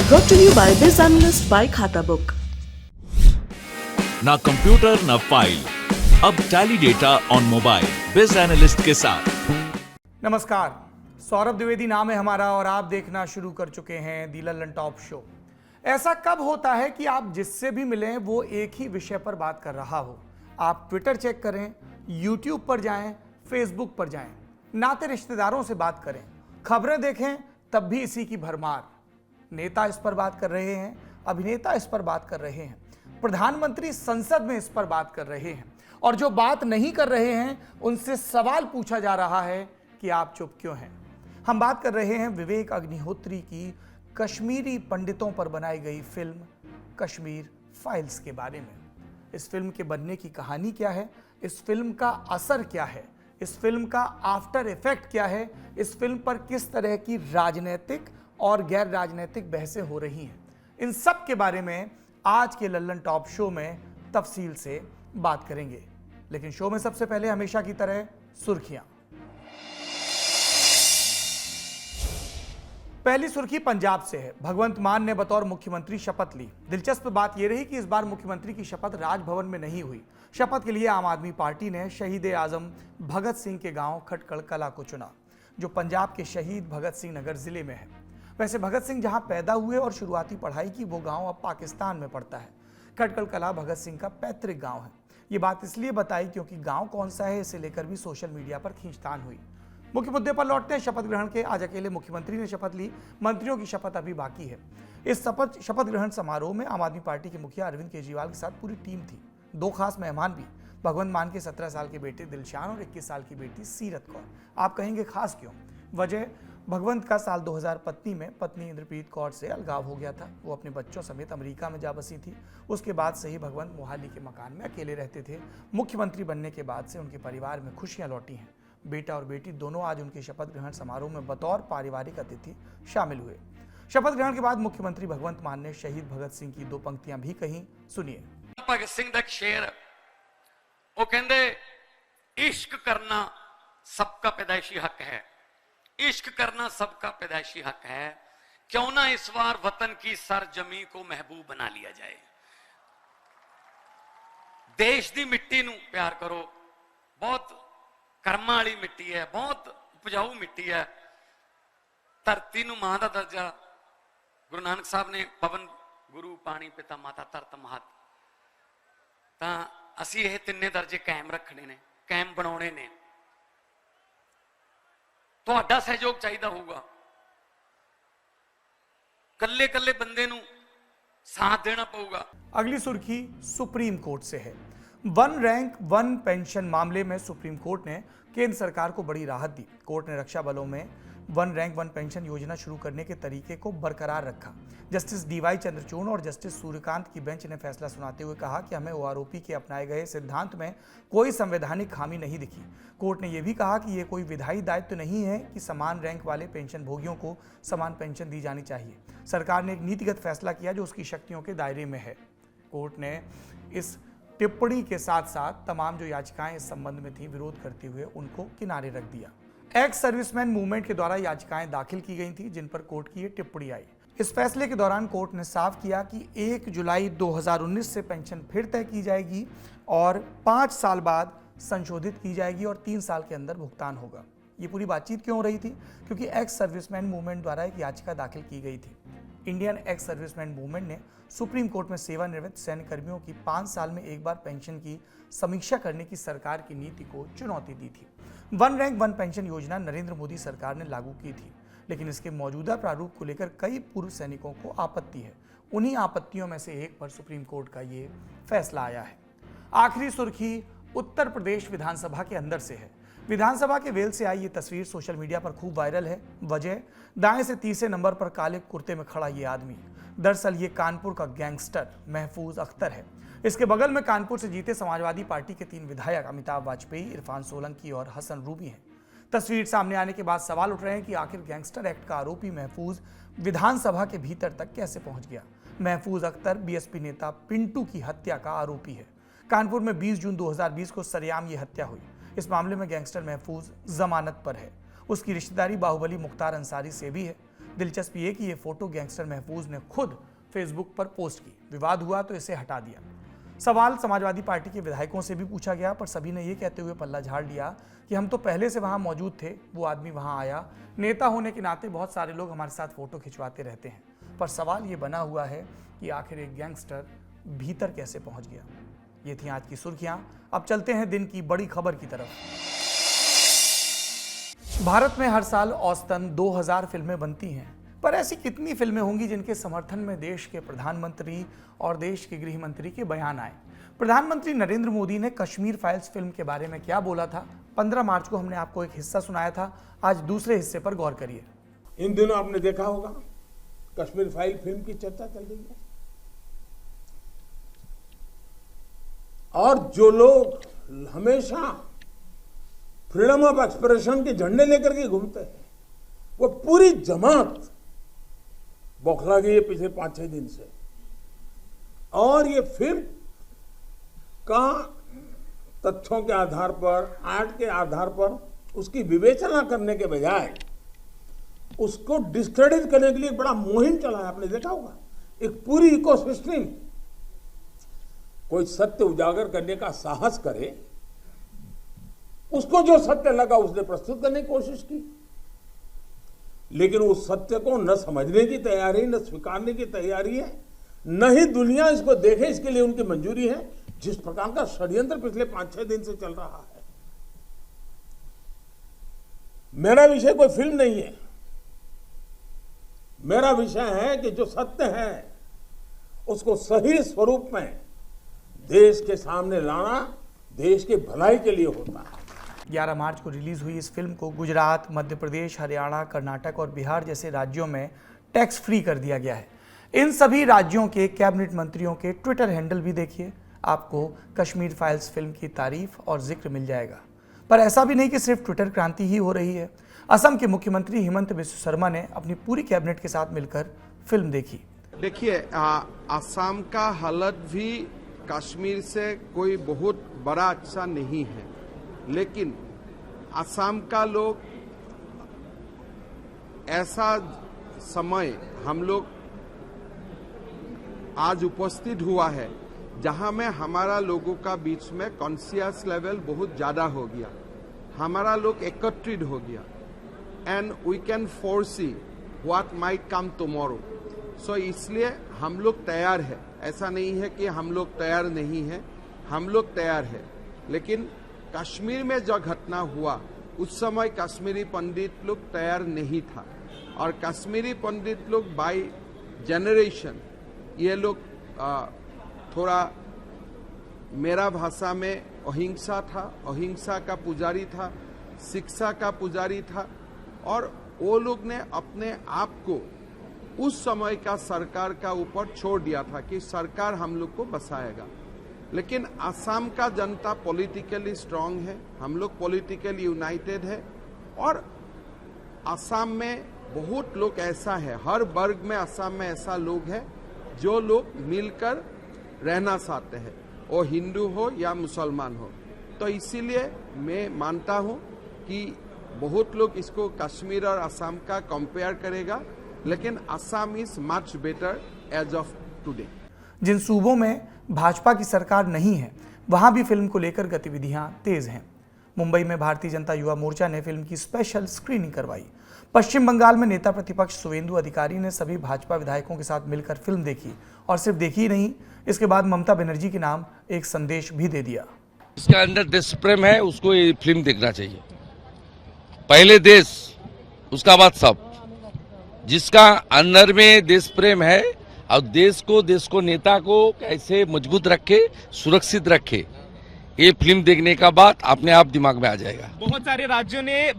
Brought to you by Biz Analyst by खाता book. ना computer ना फाइल, अब टैली डेटा ऑन मोबाइल बिज एनालिस्ट के साथ। नमस्कार, सौरभ द्विवेदी नाम है हमारा और आप देखना शुरू कर चुके हैं दी लल्लन टॉप शो। ऐसा कब होता है कि आप जिससे भी मिलें वो एक ही विषय पर बात कर रहा हो? आप ट्विटर चेक करें, यूट्यूब पर जाएं, फेसबुक पर जाएं, नाते रिश्तेदारों से बात करें, खबरें देखें, तब भी इसी की भरमार। नेता इस पर बात कर रहे हैं, अभिनेता इस पर बात कर रहे हैं, प्रधानमंत्री संसद में इस पर बात कर रहे हैं, और जो बात नहीं कर रहे हैं उनसे सवाल पूछा जा रहा है कि आप चुप क्यों हैं। हम बात कर रहे हैं विवेक अग्निहोत्री की कश्मीरी पंडितों पर बनाई गई फिल्म कश्मीर फाइल्स के बारे में। इस फिल्म के बनने की कहानी क्या है, इस फिल्म का असर क्या है, इस फिल्म का आफ्टर इफेक्ट क्या है, इस फिल्म पर किस तरह की राजनीतिक और गैर राजनीतिक बहसें हो रही हैं, इन सब के बारे में आज के लल्लन टॉप शो में तफसील से बात करेंगे। लेकिन शो में सबसे पहले हमेशा की तरह सुर्खियां। पहली सुर्खी पंजाब से है। भगवंत मान ने बतौर मुख्यमंत्री शपथ ली। दिलचस्प बात यह रही कि इस बार मुख्यमंत्री की शपथ राजभवन में नहीं हुई। शपथ के लिए आम आदमी पार्टी ने शहीद आजम भगत सिंह के गांव खटकड़ कला को चुना, जो पंजाब के शहीद भगत सिंह नगर जिले में है। वैसे भगत सिंह जहां पैदा हुए और शुरुआती पढ़ाई की, वो गांव अब पाकिस्तान में पड़ता है। खटकड़ कला भगत सिंह का पैतृक गांव है। ये बात इसलिए बताई क्योंकि गांव कौन सा है इसे लेकर भी सोशल मीडिया पर खींचतान हुई। मुख्य मुद्दे पर लौटते हैं। शपथ ग्रहण के आज अकेले मुख्यमंत्री ने शपथ ली, मंत्रियों की शपथ अभी बाकी है। इस शपथ ग्रहण समारोह में आम आदमी पार्टी के मुखिया अरविंद केजरीवाल के साथ पूरी टीम थी। दो खास मेहमान भी, भगवंत मान के 17 साल के बेटे दिलशान और 21 साल की बेटी सीरत कौर। आप कहेंगे खास क्यों? वजह, भगवंत का साल 2000 में पत्नी इंद्रप्रीत कौर से अलगाव हो गया था। वो अपने बच्चों समेत अमेरिका में जा बसी थी। उसके बाद से ही भगवंत मोहाली के मकान में अकेले रहते थे। मुख्यमंत्री बनने के बाद से उनके परिवार में खुशियां लौटी हैं। बेटा और बेटी दोनों आज उनके शपथ ग्रहण समारोह में बतौर पारिवारिक अतिथि शामिल हुए। शपथ ग्रहण के बाद मुख्यमंत्री भगवंत मान ने शहीद भगत सिंह की दो पंक्तियां भी कहीं, सुनिए। भगत सिंह दा शेर, वो कहंदे इश्क करना सबका पैदाइशी हक है, इश्क करना सबका पैदाइशी हक है, क्यों ना इस बार वतन की सरजमी को महबूब बना लिया जाए। देश की मिट्टी नू प्यार करो। बहुत कर्मां वाली मिट्टी है, बहुत उपजाऊ मिट्टी है। धरती नू मां दा दर्जा गुरु नानक साहब ने पवन गुरु पानी पिता माता धरत महत, तां असीं ये तिन्ने दर्जे कायम रखने ने, कायम बनाने ने। तुहाडा सहयोग चाहिए होगा। कल्ले कल्ले बंदे नू साथ देना पऊगा। अगली सुर्खी सुप्रीम कोर्ट से है। वन रैंक वन पेंशन मामले में सुप्रीम कोर्ट ने केंद्र सरकार को बड़ी राहत दी। कोर्ट ने रक्षा बलों में वन रैंक वन पेंशन योजना शुरू करने के तरीके को बरकरार रखा। जस्टिस डीवाई चंद्रचूड़ और जस्टिस सूर्यकांत की बेंच ने फैसला सुनाते हुए कहा कि हमें ओआरओपी के अपनाए गए सिद्धांत में कोई संवैधानिक खामी नहीं दिखी। कोर्ट ने यह भी कहा कि यह कोई विधायी दायित्व नहीं है कि समान रैंक वाले पेंशन भोगियों को समान पेंशन दी जानी चाहिए। सरकार ने एक नीतिगत फैसला किया जो उसकी शक्तियों के दायरे में है। कोर्ट ने इस टिप्पणी के साथ साथ तमाम जो याचिकाएं इस संबंध में थी विरोध करते हुए उनको किनारे रख दिया। एक्स सर्विसमैन मूवमेंट के द्वारा याचिकाएं दाखिल की गई थी, जिन पर कोर्ट की ये टिप्पणी आई। इस फैसले के दौरान कोर्ट ने साफ किया कि 1 जुलाई 2019 से पेंशन फिर तय की जाएगी और 5 साल बाद संशोधित की जाएगी और 3 साल के अंदर भुगतान होगा। ये पूरी बातचीत क्यों हो रही थी? क्योंकि एक्स सर्विसमैन मूवमेंट द्वारा एक याचिका दाखिल की गई थी। इंडियन एक्स सर्विसमैन मूवमेंट ने सुप्रीम कोर्ट में सेवानिवृत्त सैन्य कर्मियों की 5 साल में एक बार पेंशन की समीक्षा करने की सरकार की नीति को चुनौती दी थी। वन रैंक वन पेंशन योजना नरेंद्र मोदी सरकार ने लागू की थी, लेकिन इसके मौजूदा प्रारूप को लेकर कई पूर्व सैनिकों को आपत्ति है। उन्हीं आपत्तियों में से एक पर सुप्रीम कोर्ट का ये फैसला आया है। आखिरी सुर्खी उत्तर प्रदेश विधानसभा के अंदर से है। विधानसभा के वेल से आई ये तस्वीर सोशल मीडिया पर खूब वायरल है। वजह, दाएं से तीसरे नंबर पर काले कुर्ते में खड़ा ये आदमी। दरअसल ये कानपुर का गैंगस्टर महफूज अख्तर है। इसके बगल में कानपुर से जीते समाजवादी पार्टी के 3 विधायक अमिताभ वाजपेयी, इरफान सोलंकी और हसन रूबी हैं। तस्वीर सामने आने के बाद सवाल उठ रहे हैं कि आखिर गैंगस्टर एक्ट का आरोपी महफूज विधानसभा के भीतर तक कैसे पहुंच गया। महफूज अख्तर बीएसपी नेता पिंटू की हत्या का आरोपी है। कानपुर में 20 जून 2020 को सरेआम ये हत्या हुई। इस मामले में गैंगस्टर महफूज जमानत पर है। उसकी रिश्तेदारी बाहुबली मुख्तार अंसारी से भी है। दिलचस्पी ये कि ये फोटो गैंगस्टर महफूज ने खुद फेसबुक पर पोस्ट की। विवाद हुआ तो इसे हटा दिया। सवाल समाजवादी पार्टी के विधायकों से भी पूछा गया, पर सभी ने ये कहते हुए पल्ला झाड़ लिया कि हम तो पहले से वहां मौजूद थे, वो आदमी वहां आया। नेता होने के नाते बहुत सारे लोग हमारे साथ फोटो खिंचवाते रहते हैं, पर सवाल ये बना हुआ है कि आखिर एक गैंगस्टर भीतर कैसे पहुंच गया। ये थी आज की सुर्खियां। अब चलते हैं दिन की बड़ी खबर की तरफ। भारत में हर साल औसतन 2000 फिल्में बनती हैं, पर ऐसी कितनी फिल्में होंगी जिनके समर्थन में देश के प्रधानमंत्री और देश के गृह मंत्री के बयान आए। प्रधानमंत्री नरेंद्र मोदी ने कश्मीर फाइल्स फिल्म के बारे में क्या बोला था? 15 मार्च को हमने आपको एक हिस्सा सुनाया था, आज दूसरे हिस्से पर गौर करिए। इन दिनों आपने देखा होगा कश्मीर फाइल फिल्म की चर्चा चल रही है, और जो लोग हमेशा फ्रीडम ऑफ एक्सप्रेशन के झंडे लेकर के घूमते हैं, वो पूरी जमात बौखला गई है पिछले 5-6 दिन से। और ये फिल्म का तथ्यों के आधार पर, आर्ट के आधार पर उसकी विवेचना करने के बजाय उसको डिस्क्रेडिट करने के लिए बड़ा मुहिम चला है। आपने देखा होगा एक पूरी इकोसिस्टम कोई सत्य उजागर करने का साहस करे, उसको जो सत्य लगा उसने प्रस्तुत करने की कोशिश की, लेकिन उस सत्य को न समझने की तैयारी, न स्वीकारने की तैयारी है, न ही दुनिया इसको देखे इसके लिए उनकी मंजूरी है। जिस प्रकार का षड्यंत्र पिछले 5-6 दिन से चल रहा है। मेरा विषय कोई फिल्म नहीं है, मेरा विषय है कि जो सत्य है उसको सही स्वरूप में देश के सामने लाना देश की भलाई के लिए होता है। 11 मार्च को रिलीज हुई इस फिल्म को गुजरात, मध्य प्रदेश, हरियाणा, कर्नाटक और बिहार जैसे राज्यों में टैक्स फ्री कर दिया गया है। इन सभी राज्यों के कैबिनेट मंत्रियों के ट्विटर हैंडल भी देखिए, आपको कश्मीर फाइल्स फिल्म की तारीफ और जिक्र मिल जाएगा। पर ऐसा भी नहीं कि सिर्फ ट्विटर क्रांति ही हो रही है। असम के मुख्यमंत्री हिमंत बिस्वा शर्मा ने अपनी पूरी कैबिनेट के साथ मिलकर फिल्म देखी। देखिए, असम का हालत भी कश्मीर से कोई बहुत बड़ा अच्छा नहीं है, लेकिन असम का लोग ऐसा समय हम लोग आज उपस्थित हुआ है जहां में हमारा लोगों का बीच में कॉन्शियस लेवल बहुत ज्यादा हो गया, हमारा लोग एकत्रित हो गया, and we can foresee what might come tomorrow. So इसलिए हम लोग तैयार है। ऐसा नहीं है कि हम लोग तैयार नहीं है, हम लोग तैयार है। लेकिन कश्मीर में जो घटना हुआ उस समय कश्मीरी पंडित लोग तैयार नहीं था, और कश्मीरी पंडित लोग बाय जनरेशन ये लोग थोड़ा मेरा भाषा में अहिंसा था, अहिंसा का पुजारी था, शिक्षा का पुजारी था, और वो लोग ने अपने आप को उस समय का सरकार का ऊपर छोड़ दिया था कि सरकार हम लोग को बसाएगा। लेकिन असम का जनता पॉलिटिकली स्ट्रांग है, हम लोग पॉलिटिकली यूनाइटेड है, और असम में बहुत लोग ऐसा है, हर वर्ग में असम में ऐसा लोग है जो लोग मिलकर रहना चाहते हैं, वो हिंदू हो या मुसलमान हो। तो इसीलिए मैं मानता हूं कि बहुत लोग इसको कश्मीर और असम का कंपेयर करेगा, लेकिन Assam is much better as of today. जिन सूबों में भाजपा की सरकार नहीं है वहां भी फिल्म को लेकर गतिविधियां तेज हैं। मुंबई में भारतीय जनता युवा मोर्चा ने फिल्म की स्पेशल स्क्रीनिंग करवाई। पश्चिम बंगाल में नेता प्रतिपक्ष शुवेंदु अधिकारी ने सभी भाजपा विधायकों के साथ मिलकर फिल्म देखी, और सिर्फ देखी ही नहीं, इसके बाद ममता बनर्जी के नाम एक संदेश भी दे दिया। इसका अंदर देश प्रेम है, उसको ये फिल्म देखना चाहिए। पहले देश, उसका बाद सब। जिसका अंदर में देश प्रेम है और देश को नेता को कैसे मजबूत रखे, सुरक्षित रखे, ये फिल्म देखने का बाद अपने आप दिमाग में आ जाएगा। बहुत सारे राज्यों ने,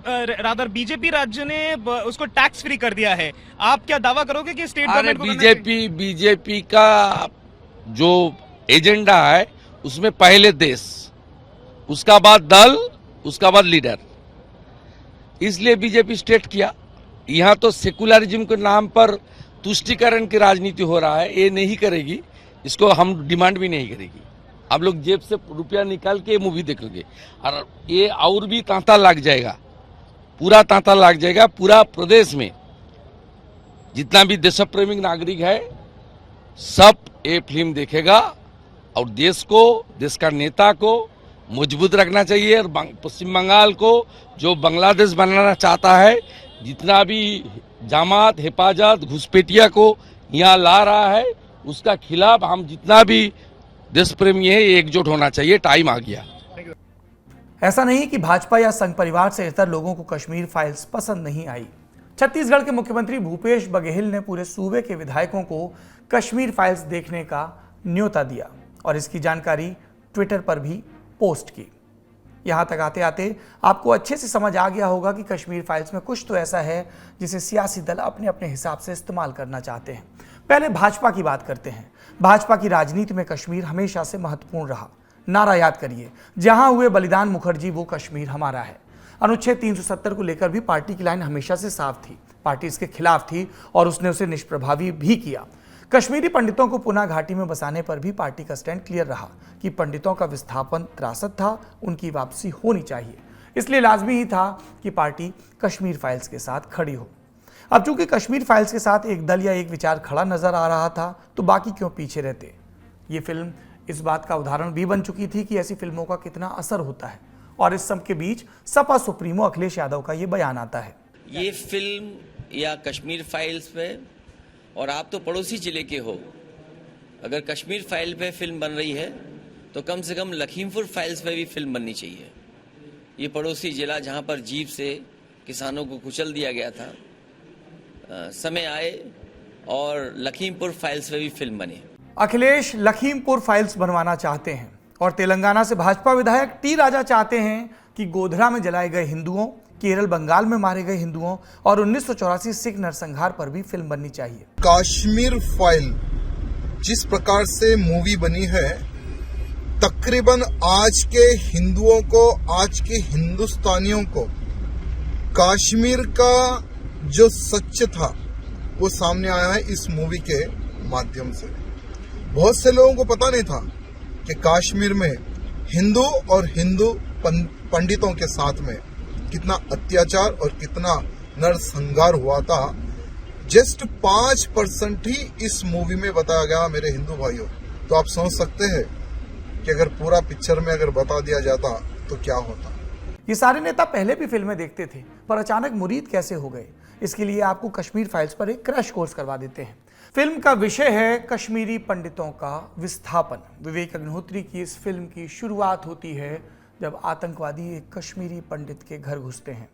रादर बीजेपी राज्यों ने उसको टैक्स फ्री कर दिया है। आप क्या दावा करोगे कि स्टेट गवर्नमेंट को बीजेपी का जो एजेंडा है उसमें पहले देश, उसका बाद दल, उसका बाद लीडर, इसलिए बीजेपी स्टेट किया। यहाँ तो सेकुलरिज्म के नाम पर तुष्टीकरण की राजनीति हो रहा है, ये नहीं करेगी, इसको हम डिमांड भी नहीं करेगी। आप लोग जेब से रुपया निकाल के मूवी देखोगे, और ये और भी तांता लग जाएगा, पूरा तांता लग जाएगा। पूरा प्रदेश में जितना भी देशप्रेमी नागरिक है सब ये फिल्म देखेगा और देश को, देश का नेता को मजबूत रखना चाहिए। और पश्चिम बंगाल को जो बांग्लादेश बनाना चाहता है, जितना भी जमात, हिफाजत, घुसपैठिया को यहाँ ला रहा है, उसका खिलाफ हम जितना भी देश प्रेमी है एकजुट होना चाहिए। टाइम आ गया। ऐसा नहीं कि भाजपा या संघ परिवार से इतर लोगों को कश्मीर फाइल्स पसंद नहीं आई। छत्तीसगढ़ के मुख्यमंत्री भूपेश बघेल ने पूरे सूबे के विधायकों को कश्मीर फाइल्स देखने का न्योता दिया और इसकी जानकारी ट्विटर पर भी पोस्ट की। यहां तक आते आते आपको अच्छे से समझ आ गया होगा कि कश्मीर फाइल्स में कुछ तो ऐसा है जिसे सियासी दल अपने अपने हिसाब से इस्तेमाल करना चाहते हैं। पहले भाजपा की बात करते हैं। भाजपा की राजनीति में कश्मीर हमेशा से महत्वपूर्ण रहा। नारा याद करिए, जहां हुए बलिदान मुखर्जी वो कश्मीर हमारा है। अनुच्छेद 370 को लेकर भी पार्टी की लाइन हमेशा से साफ थी। पार्टी इसके खिलाफ थी और उसने उसे निष्प्रभावी भी किया। कश्मीरी पंडितों को पुनः घाटी में बसाने पर भी पार्टी का स्टैंड क्लियर रहा कि पंडितों का विस्थापन त्रासद था, उनकी वापसी होनी चाहिए। इसलिए लाजमी ही था कि पार्टी कश्मीर फाइल्स के साथ खड़ी हो। अब चूंकि कश्मीर फाइल्स के साथ एक दल या एक विचार खड़ा नजर आ रहा था, तो बाकी क्यों पीछे रहते। ये फिल्म इस बात का उदाहरण भी बन चुकी थी कि ऐसी फिल्मों का कितना असर होता है। और इस सब के बीच सपा सुप्रीमो अखिलेश यादव का ये बयान आता है। ये फिल्म या कश्मीर फाइल्स पे, और आप तो पड़ोसी जिले के हो, अगर कश्मीर फाइल पे फिल्म बन रही है तो कम से कम लखीमपुर फाइल्स पे भी फिल्म बननी चाहिए। ये पड़ोसी जिला जहां पर जीप से किसानों को कुचल दिया गया था, समय आए और लखीमपुर फाइल्स पे भी फिल्म बने। अखिलेश लखीमपुर फाइल्स बनवाना चाहते हैं और तेलंगाना से भाजपा विधायक टी राजा चाहते हैं कि गोधरा में जलाए गए हिंदुओं, केरल बंगाल में मारे गए हिंदुओं और 1984 सिख नरसंहार पर भी फिल्म बननी चाहिए। कश्मीर फाइल जिस प्रकार से मूवी बनी है, तकरीबन आज के हिंदुओं को, आज के हिंदुस्तानियों को कश्मीर का जो सच था वो सामने आया है इस मूवी के माध्यम से। बहुत से लोगों को पता नहीं था कि कश्मीर में हिंदू और हिंदू पंडितों के साथ में कितना अत्याचार और कितना नरसंहार हुआ था। जस्ट 5% ही इस मूवी में बताया गया मेरे हिंदू भाइयों। तो आप सोच सकते हैं कि अगर पूरा पिक्चर में अगर बता दिया जाता तो क्या होता। ये सारे नेता पहले भी फिल्में देखते थे, पर अचानक मुरीद कैसे हो गए। इसके लिए आपको कश्मीर फाइल्स पर एक क्रैश कोर्स करवा देते हैं। फिल्म का विषय है कश्मीरी पंडितों का विस्थापन। विवेक अग्निहोत्री की इस फिल्म की शुरुआत होती है जब आतंकवादी एक कश्मीरी पंडित के घर घुसते हैं।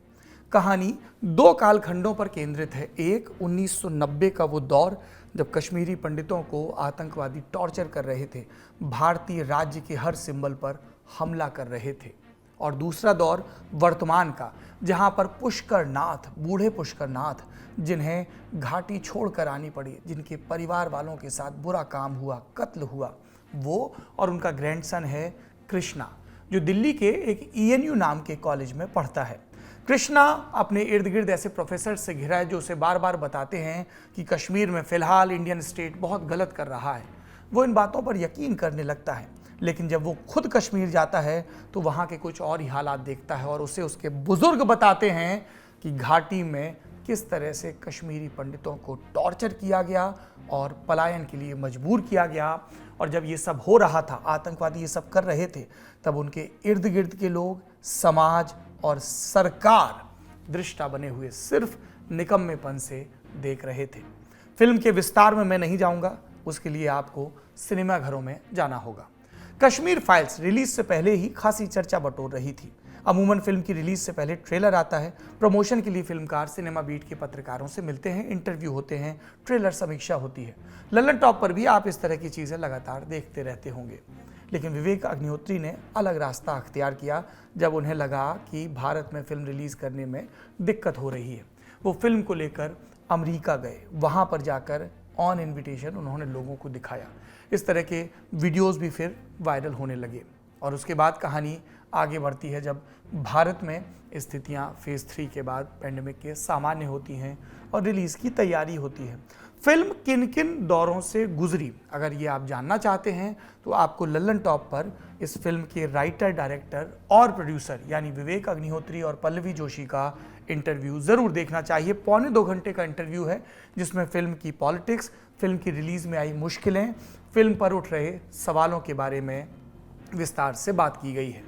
कहानी 2 कालखंडों पर केंद्रित है। एक 1990 का वो दौर जब कश्मीरी पंडितों को आतंकवादी टॉर्चर कर रहे थे, भारतीय राज्य के हर सिंबल पर हमला कर रहे थे। और दूसरा दौर वर्तमान का, जहां पर पुष्कर नाथ, बूढ़े पुष्कर नाथ, जिन्हें घाटी छोड़कर आनी पड़ी, जिनके परिवार वालों के साथ बुरा काम हुआ, कत्ल हुआ, वो और उनका ग्रैंडसन है कृष्णा, जो दिल्ली के एक ENU नाम के कॉलेज में पढ़ता है। कृष्णा अपने इर्द गिर्द ऐसे प्रोफेसर से घिरा है जो उसे बार बार बताते हैं कि कश्मीर में फिलहाल इंडियन स्टेट बहुत गलत कर रहा है। वो इन बातों पर यकीन करने लगता है, लेकिन जब वो खुद कश्मीर जाता है तो वहाँ के कुछ और ही हालात देखता है और उसे उसके बुजुर्ग बताते हैं कि घाटी में किस तरह से कश्मीरी पंडितों को टॉर्चर किया गया और पलायन के लिए मजबूर किया गया। और जब ये सब हो रहा था, आतंकवादी ये सब कर रहे थे, तब उनके इर्द गिर्द के लोग, समाज और सरकार दृष्टा बने हुए सिर्फ निकम्मेपन से देख रहे थे। फिल्म के विस्तार में मैं नहीं जाऊंगा, उसके लिए आपको सिनेमाघरों में जाना होगा। कश्मीर फाइल्स रिलीज से पहले ही खासी चर्चा बटोर रही थी। अमूमन फिल्म की रिलीज से पहले ट्रेलर आता है। प्रमोशन के लिए फिल्मकार सिनेमा बीट के पत्रकारों से मिलते हैं, इंटरव्यू होते हैं, ट्रेलर समीक्षा होती है। लल्लन टॉप पर भी आप इस तरह की चीज़ें लगातार देखते रहते होंगे। लेकिन विवेक अग्निहोत्री ने अलग रास्ता अख्तियार किया जब उन्हें लगा कि भारत में फिल्म रिलीज़ करने में दिक्कत हो रही है। वो फिल्म को लेकर अमेरिका गए। वहाँ पर जाकर ऑन इन्विटेशन उन्होंने लोगों को दिखाया। इस तरह के वीडियोस भी फिर वायरल होने लगे और उसके बाद कहानी आगे बढ़ती है जब भारत में स्थितियां फेज़ 3 के बाद पैंडेमिक के सामान्य होती हैं और रिलीज़ की तैयारी होती है। फिल्म किन किन दौरों से गुजरी, अगर ये आप जानना चाहते हैं तो आपको लल्लन टॉप पर इस फिल्म के राइटर, डायरेक्टर और प्रोड्यूसर यानी विवेक अग्निहोत्री और पल्लवी जोशी का इंटरव्यू ज़रूर देखना चाहिए। 1.25 घंटे का इंटरव्यू है जिसमें फिल्म की पॉलिटिक्स, फिल्म की रिलीज़ में आई मुश्किलें, फिल्म पर उठ रहे सवालों के बारे में विस्तार से बात की गई है।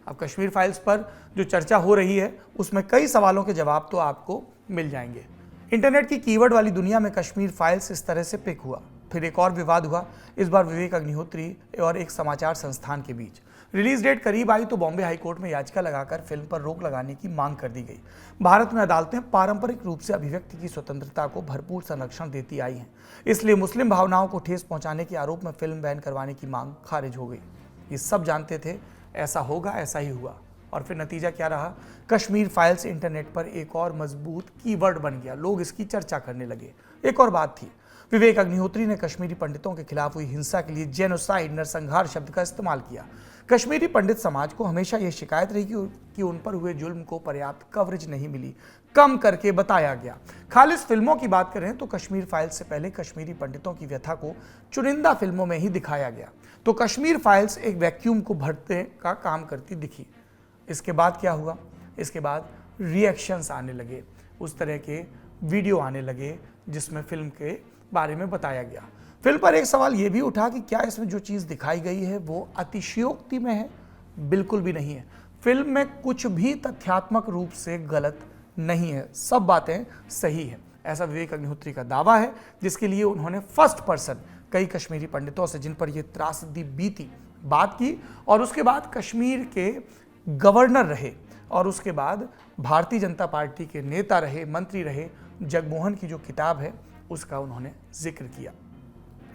अब कश्मीर फाइल्स पर जो चर्चा हो रही है उसमें कई सवालों के जवाब तो आपको मिल जाएंगे। इंटरनेट की कीवर्ड वाली दुनिया में कश्मीर फाइल्स इस तरह से पिक हुआ। फिर एक और विवाद हुआ, इस बार विवेक अग्निहोत्री और एक समाचार संस्थान के बीच। रिलीज डेट करीब आई तो बॉम्बे हाईकोर्ट में याचिका लगाकर फिल्म पर रोक लगाने की मांग कर दी गई। भारत में अदालतें पारंपरिक रूप से अभिव्यक्ति की स्वतंत्रता को भरपूर संरक्षण देती आई हैं, इसलिए मुस्लिम भावनाओं को ठेस पहुंचाने के आरोप में फिल्म बैन करवाने की मांग खारिज हो गई। ये सब जानते थे ऐसा होगा, ऐसा ही हुआ। और फिर नतीजा क्या रहा? कश्मीर फाइल्स इंटरनेट पर एक और मजबूत कीवर्ड बन गया, लोग इसकी चर्चा करने लगे। एक और बात थी, विवेक अग्निहोत्री ने कश्मीरी पंडितों के खिलाफ हुई हिंसा के लिए जेनोसाइड, नरसंहार शब्द का इस्तेमाल किया। कश्मीरी पंडित समाज को हमेशा यह शिकायत रही कि उन पर हुए जुल्म को पर्याप्त कवरेज नहीं मिली, कम करके बताया गया। खालिस फिल्मों की बात करें तो कश्मीर फाइल्स से पहले कश्मीरी पंडितों की व्यथा को चुनिंदा फिल्मों में ही दिखाया गया, तो कश्मीर फाइल्स एक वैक्यूम को भरने का काम करती दिखी। इसके बाद क्या हुआ? इसके बाद रिएक्शंस आने लगे, उस तरह के वीडियो आने लगे जिसमें फिल्म के बारे में बताया गया। फिल्म पर एक सवाल यह भी उठा कि क्या इसमें जो चीज़ दिखाई गई है वो अतिशयोक्ति में है? बिल्कुल भी नहीं है। फिल्म में कुछ भी तथ्यात्मक रूप से गलत नहीं है, सब बातें सही है, ऐसा विवेक अग्निहोत्री का दावा है, जिसके लिए उन्होंने फर्स्ट पर्सन कई कश्मीरी पंडितों से जिन पर यह त्रासदी बीती बात की, और उसके बाद कश्मीर के गवर्नर रहे और उसके बाद भारतीय जनता पार्टी के नेता रहे, मंत्री रहे, जगमोहन की जो किताब है उसका उन्होंने जिक्र किया।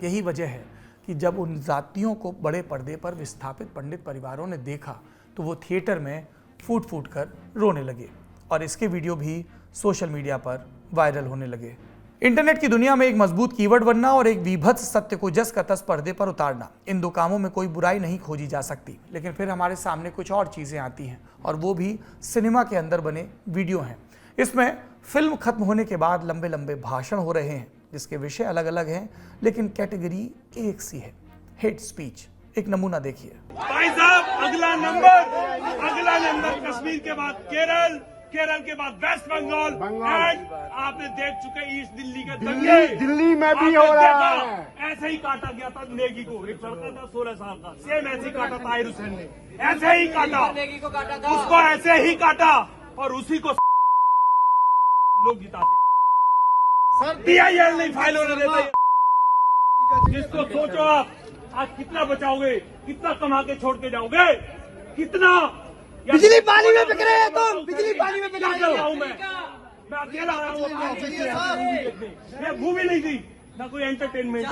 यही वजह है कि जब उन जातियों को बड़े पर्दे पर विस्थापित पंडित परिवारों ने देखा तो वो थिएटर में फूट फूट कर रोने लगे और इसके वीडियो भी सोशल मीडिया पर वायरल होने लगे। इंटरनेट की दुनिया में एक मजबूत कीवर्ड बनना और एक विभत्स सत्य को जस का तस पर्दे पर उतारना, इन दो कामों में कोई बुराई नहीं खोजी जा सकती। लेकिन फिर हमारे सामने कुछ और चीज़ें आती हैं और वो भी सिनेमा के अंदर बने वीडियो हैं। इसमें फिल्म खत्म होने के बाद लंबे लंबे भाषण हो रहे हैं जिसके विषय अलग अलग हैं, लेकिन कैटेगरी एक सी है, हेट स्पीच। एक नमूना देखिए। भाई साहब, अगला नंबर कश्मीर के बाद केरल के बाद वेस्ट बंगाल एंड आपने देख चुके ईस्ट दिल्ली के दंगे। दिल्ली में भी हो रहा है। ऐसे ही काटा गया था नेगी को, एक लड़का था 16 साल का, सेम ऐसे ही काटा ताहिर हुसैन ने, ऐसे ही काटा, नेगी को काटा था, उसको ऐसे ही काटा और उसी को लोग जिताते। PIL नहीं फाइल होने देता। जिसको सोचो आप आज कितना बचाओगे, कितना कमा के छोड़ के जाओगे, कितना बिजली पानी में बिक रहे हैं तुम, बिजली पानी में बिक रहे हो। मैं अकेला आया हूँ मैं मूवी नहीं थी ना कोई एंटरटेनमेंट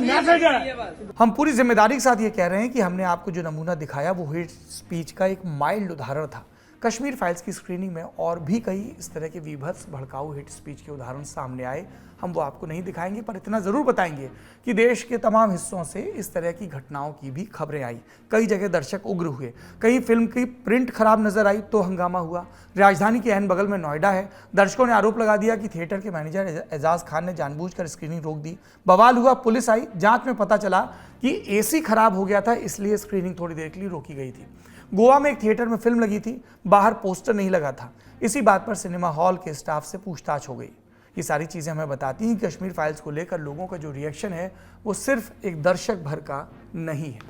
मैसेज है। हम पूरी जिम्मेदारी के साथ ये कह रहे हैं कि हमने आपको जो नमूना दिखाया वो हेट स्पीच का एक माइल्ड उदाहरण था। कश्मीर फाइल्स की स्क्रीनिंग में और भी कई इस तरह के विभत्स भड़काऊ हेट स्पीच के उदाहरण सामने आए। हम वो आपको नहीं दिखाएंगे, पर इतना ज़रूर बताएंगे कि देश के तमाम हिस्सों से इस तरह की घटनाओं की भी खबरें आई। कई जगह दर्शक उग्र हुए, कहीं फिल्म की प्रिंट खराब नजर आई तो हंगामा हुआ। राजधानी के ऐन बगल में नोएडा है, दर्शकों ने आरोप लगा दिया कि थिएटर के मैनेजर एजाज खान ने जानबूझकर स्क्रीनिंग रोक दी। बवाल हुआ, पुलिस आई, जांच में पता चला कि AC खराब हो गया था, इसलिए स्क्रीनिंग थोड़ी देर के लिए रोकी गई थी। गोवा में एक थिएटर में फिल्म लगी थी, बाहर पोस्टर नहीं लगा था। इसी बात पर सिनेमा हॉल के स्टाफ से पूछताछ हो गई। ये सारी चीज़ें हमें बताती हैं कि कश्मीर फाइल्स को लेकर लोगों का जो रिएक्शन है वो सिर्फ एक दर्शक भर का नहीं है।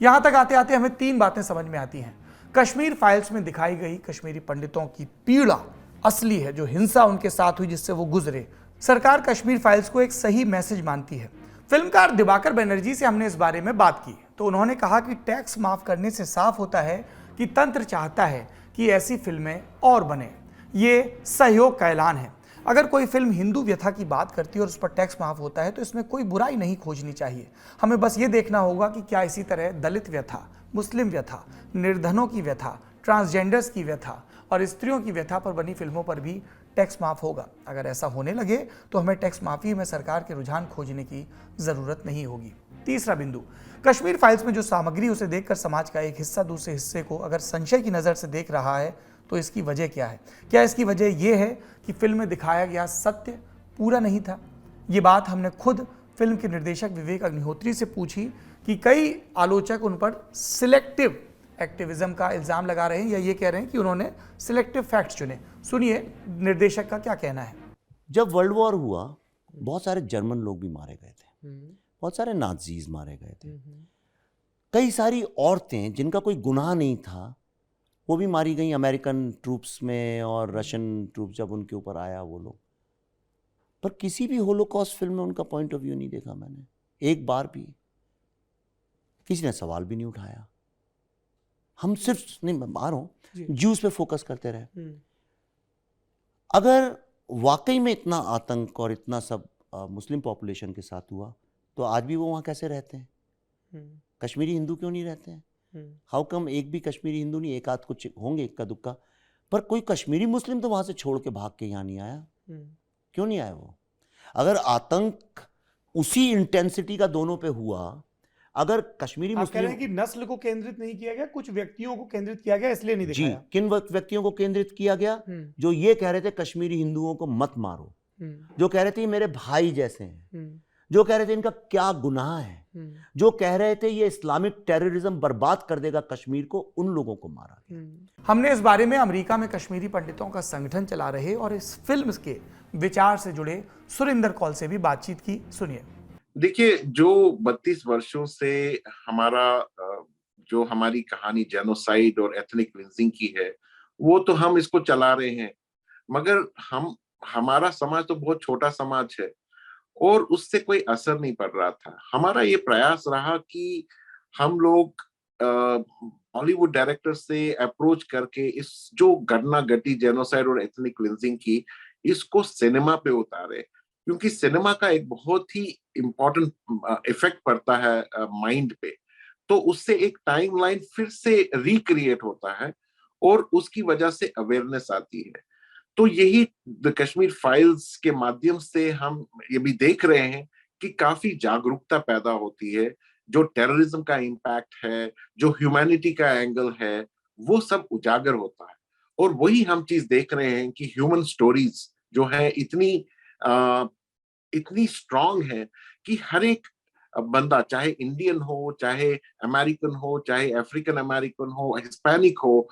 यहाँ तक आते आते हमें 3 बातें समझ में आती हैं। कश्मीर फाइल्स में दिखाई गई कश्मीरी पंडितों की पीड़ा असली है, जो हिंसा उनके साथ हुई जिससे वो गुजरे। सरकार कश्मीर फाइल्स को एक सही मैसेज मानती है। फिल्मकार दिवाकर बनर्जी से हमने इस बारे में बात की तो उन्होंने कहा कि टैक्स माफ करने से साफ होता है कि तंत्र चाहता है कि ऐसी फिल्में और बने। ये सहयोग का ऐलान है। अगर कोई फिल्म हिंदू व्यथा की बात करती है और उस पर टैक्स माफ होता है तो इसमें कोई बुराई नहीं खोजनी चाहिए। हमें बस ये देखना होगा कि क्या इसी तरह दलित व्यथा, मुस्लिम व्यथा, निर्धनों की व्यथा, ट्रांसजेंडर्स की व्यथा और स्त्रियों की व्यथा पर बनी फिल्मों पर भी टैक्स माफ होगा। अगर ऐसा होने लगे तो हमें टैक्स माफी में सरकार के रुझान खोजने की जरूरत नहीं होगी। तीसरा बिंदु, कश्मीर फाइल्स में जो सामग्री उसे देखकर समाज का एक हिस्सा दूसरे हिस्से को अगर संशय की नज़र से देख रहा है तो इसकी वजह क्या है? क्या इसकी वजह यह है कि फिल्म में दिखाया गया सत्य पूरा नहीं था? ये बात हमने खुद फिल्म के निर्देशक विवेक अग्निहोत्री से पूछी कि कई आलोचक उन पर सिलेक्टिव एक्टिविज्म का इल्ज़ाम लगा रहे हैं या ये कह रहे हैं कि उन्होंने सिलेक्टिव फैक्ट्स चुने। सुनिए निर्देशक का क्या कहना है। जब वर्ल्ड वॉर हुआ बहुत सारे जर्मन लोग भी मारे गए थे, बहुत सारे नाजीज मारे गए थे, कई सारी औरतें जिनका कोई गुनाह नहीं था वो भी मारी गई अमेरिकन ट्रूप्स में, और रशियन ट्रूप्स जब उनके ऊपर आया वो लोग, पर किसी भी होलोकॉस्ट फिल्म में उनका पॉइंट ऑफ व्यू नहीं देखा मैंने, एक बार भी किसी ने सवाल भी नहीं उठाया। हम सिर्फ नहीं आ रहा हूं ज्यूज पे फोकस करते रहे। अगर वाकई में इतना आतंक और इतना सब मुस्लिम पॉपुलेशन के साथ हुआ तो आज भी वो वहां कैसे रहते हैं? कश्मीरी हिंदू क्यों नहीं रहते हैं? हाउ कम एक भी कश्मीरी हिंदू नहीं, एक आध कुछ होंगे इक्का दुक्का, पर कोई कश्मीरी मुस्लिम तो वहां से छोड़ के भाग के यहाँ नहीं आया। क्यों नहीं आया वो? अगर आतंक उसी इंटेंसिटी का दोनों पे हुआ, अगर कश्मीरी आप कह रहे मुस्लिम हैं कि नस्ल को केंद्रित नहीं किया गया, कुछ व्यक्तियों को केंद्रित किया गया इसलिए नहीं जी, दिखाया। किन व्यक्तियों को केंद्रित किया गया? जो ये कह रहे थे कश्मीरी हिंदुओं को मत मारो, जो कह रहे थे ये मेरे भाई जैसे हैं, जो कह रहे थे इनका क्या गुनाह है, जो कह रहे थे ये इस्लामिक टेररिज्म बर्बाद कर देगा कश्मीर को, उन लोगों को मारा गया। हमने इस बारे में अमेरिका में कश्मीरी पंडितों का संगठन चला रहे और इस फिल्म के विचार से जुड़े सुरिंदर कौल से भी बातचीत की। सुनिए। देखिए, जो 32 वर्षों से जो हमारी कहानी जेनोसाइड और एथनिक क्लींजिंग की है, वो तो हम इसको चला रहे हैं, मगर हमारा समाज तो बहुत छोटा समाज है और उससे कोई असर नहीं पड़ रहा था। हमारा ये प्रयास रहा कि हम लोग हॉलीवुड डायरेक्टर से अप्रोच करके इस जो घटना घटी जेनोसाइड और एथनिक क्लींजिंग की, इसको सिनेमा पे उतारे, क्योंकि सिनेमा का एक बहुत ही इम्पोर्टेंट इफेक्ट पड़ता है माइंड पे। तो उससे एक टाइमलाइन फिर से रिक्रिएट होता है और उसकी वजह से अवेयरनेस आती है। तो यही द कश्मीर फाइल्स के माध्यम से हम ये भी देख रहे हैं कि काफी जागरूकता पैदा होती है। जो टेररिज्म का इम्पैक्ट है, जो ह्यूमैनिटी का एंगल है, वो सब उजागर होता है। और वही हम चीज देख रहे हैं कि ह्यूमन स्टोरीज जो है इतनी स्ट्रांग है कि हर एक बंदा, चाहे इंडियन हो, चाहे अमेरिकन हो, चाहे अफ्रीकन अमेरिकन हो, हिस्पैनिक हो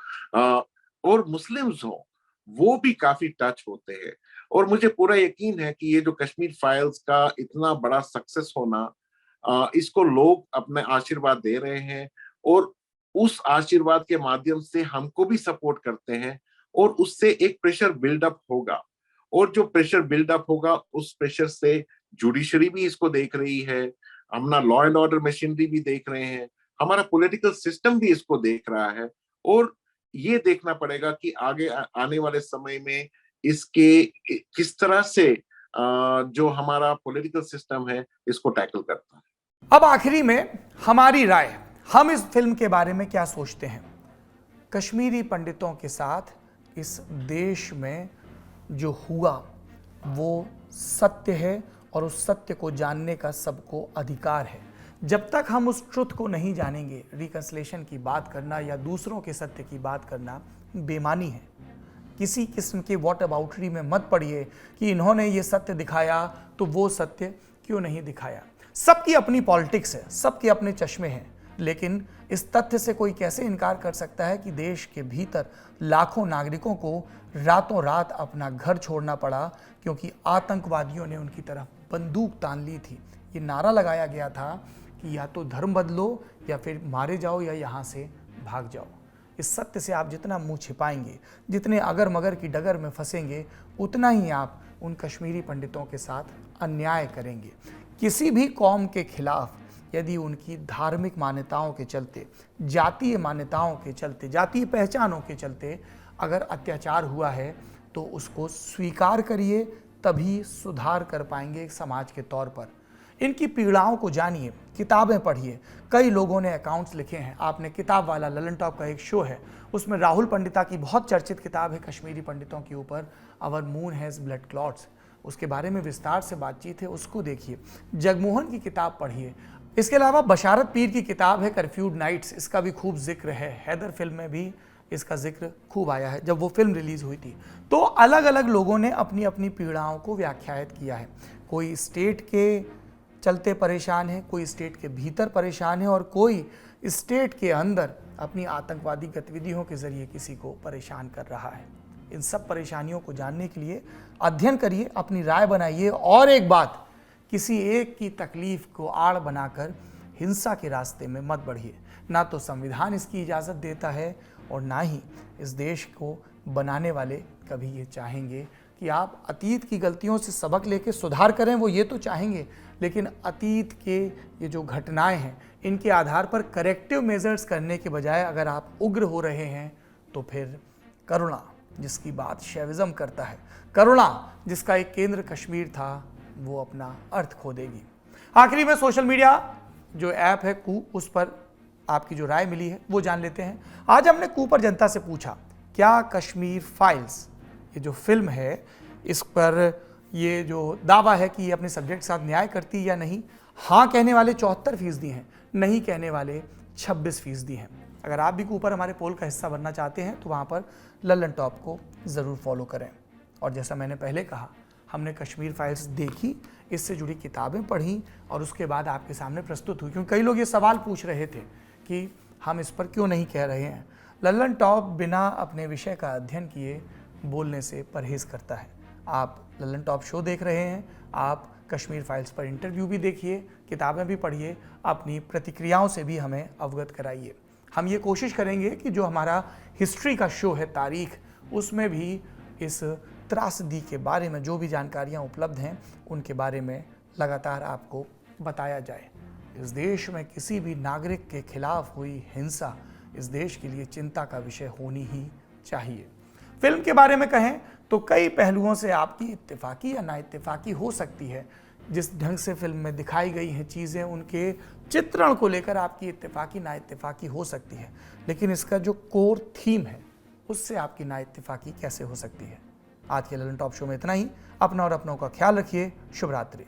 और मुस्लिम्स हो, वो भी काफी टच होते हैं। और मुझे पूरा यकीन है कि ये जो कश्मीर फाइल्स का इतना बड़ा सक्सेस होना, इसको लोग अपने आशीर्वाद दे रहे हैं और उस आशीर्वाद के माध्यम से हमको भी सपोर्ट करते हैं और उससे एक प्रेशर बिल्डअप होगा। और जो प्रेशर बिल्डअप होगा, उस प्रेशर से जुडिशरी भी इसको देख रही है, अपना लॉ एंड ऑर्डर मशीनरी भी देख रहे हैं, हमारा पॉलिटिकल सिस्टम भी इसको देख रहा है। और ये देखना पड़ेगा कि आगे आने वाले समय में इसके किस तरह से जो हमारा पॉलिटिकल सिस्टम है इसको टैकल करता है। अब आखिरी में हमारी राय, हम इस फिल्म के बारे में क्या सोचते हैं। कश्मीरी पंडितों के साथ इस देश में जो हुआ वो सत्य है और उस सत्य को जानने का सबको अधिकार है। जब तक हम उस ट्रुथ को नहीं जानेंगे, रिकंसिलेशन की बात करना या दूसरों के सत्य की बात करना बेमानी है। किसी किस्म के वॉट अबाउटरी में मत पड़िए कि इन्होंने ये सत्य दिखाया तो वो सत्य क्यों नहीं दिखाया। सबकी अपनी पॉलिटिक्स है, सबके अपने चश्मे हैं, लेकिन इस तथ्य से कोई कैसे इनकार कर सकता है कि देश के भीतर लाखों नागरिकों को रातों रात अपना घर छोड़ना पड़ा क्योंकि आतंकवादियों ने उनकी तरफ बंदूक तान ली थी। ये नारा लगाया गया था कि या तो धर्म बदलो या फिर मारे जाओ या यहाँ से भाग जाओ। इस सत्य से आप जितना मुंह छिपाएंगे, जितने अगर मगर की डगर में फंसेंगे, उतना ही आप उन कश्मीरी पंडितों के साथ अन्याय करेंगे। किसी भी कौम के खिलाफ यदि उनकी धार्मिक मान्यताओं के चलते, जातीय मान्यताओं के चलते, जातीय पहचानों के चलते अगर अत्याचार हुआ है तो उसको स्वीकार करिए, तभी सुधार कर पाएंगे एक समाज के तौर पर। इनकी पीड़ाओं को जानिए, किताबें पढ़िए। कई लोगों ने अकाउंट्स लिखे हैं। आपने किताब वाला ललन टॉप का एक शो है, उसमें राहुल पंडिता की बहुत चर्चित किताब है कश्मीरी पंडितों के ऊपर, our moon has blood clots, उसके बारे में विस्तार से बातचीत है, उसको देखिए। जगमोहन की किताब पढ़िए। इसके अलावा बशारत पीर की किताब है कर्फ्यूड नाइट्स, इसका भी खूब जिक्र है। हैदर फिल्म में भी इसका जिक्र खूब आया है जब वो फिल्म रिलीज हुई थी। तो अलग अलग लोगों ने अपनी अपनी पीड़ाओं को व्याख्यायित किया है। कोई स्टेट के चलते परेशान है, कोई स्टेट के भीतर परेशान है और कोई स्टेट के अंदर अपनी आतंकवादी गतिविधियों के जरिए किसी को परेशान कर रहा है। इन सब परेशानियों को जानने के लिए अध्ययन करिए, अपनी राय बनाइए और एक बात, किसी एक की तकलीफ को आड़ बनाकर हिंसा के रास्ते में मत बढ़िए। ना तो संविधान इसकी इजाज़त देता है और ना ही इस देश को बनाने वाले कभी ये चाहेंगे कि आप अतीत की गलतियों से सबक लेके सुधार करें। वो ये तो चाहेंगे, लेकिन अतीत के ये जो घटनाएं हैं इनके आधार पर करेक्टिव मेजर्स करने के बजाय अगर आप उग्र हो रहे हैं तो फिर करुणा, जिसकी बात शैविज्म करता है, करुणा जिसका एक केंद्र कश्मीर था, वो अपना अर्थ खो देगी। आखिरी में सोशल मीडिया जो ऐप है कू, उस पर आपकी जो राय मिली है वो जान लेते हैं। आज हमने कू पर जनता से पूछा, क्या कश्मीर फाइल्स ये जो फिल्म है इस पर ये जो दावा है कि ये अपने सब्जेक्ट के साथ न्याय करती या नहीं, हाँ कहने वाले 74% हैं, नहीं कहने वाले 26% हैं। अगर आप भी ऊपर हमारे पोल का हिस्सा बनना चाहते हैं तो वहाँ पर लल्लन टॉप को ज़रूर फॉलो करें। और जैसा मैंने पहले कहा, हमने कश्मीर फाइल्स देखी, इससे जुड़ी किताबें पढ़ी और उसके बाद आपके सामने प्रस्तुत हुई, क्योंकि कई लोग ये सवाल पूछ रहे थे कि हम इस पर क्यों नहीं कह रहे हैं। लल्लन टॉप बिना अपने विषय का अध्ययन किए बोलने से परहेज़ करता है। आप लल्लन टॉप शो देख रहे हैं, आप कश्मीर फाइल्स पर इंटरव्यू भी देखिए, किताबें भी पढ़िए, अपनी प्रतिक्रियाओं से भी हमें अवगत कराइए। हम ये कोशिश करेंगे कि जो हमारा हिस्ट्री का शो है, तारीख, उसमें भी इस त्रासदी के बारे में जो भी जानकारियाँ उपलब्ध हैं उनके बारे में लगातार आपको बताया जाए। इस देश में किसी भी नागरिक के खिलाफ हुई हिंसा इस देश के लिए चिंता का विषय होनी ही चाहिए। फिल्म के बारे में कहें तो कई पहलुओं से आपकी इत्तेफाकी या नाइत्तेफाकी हो सकती है। जिस ढंग से फिल्म में दिखाई गई हैं चीज़ें, उनके चित्रण को लेकर आपकी इत्तेफाकी नाइत्तेफाकी हो सकती है, लेकिन इसका जो कोर थीम है उससे आपकी नाइत्तेफाकी कैसे हो सकती है। आज के लल्लन टॉप शो में इतना ही। अपना और अपनों का ख्याल रखिए। शुभ रात्रि।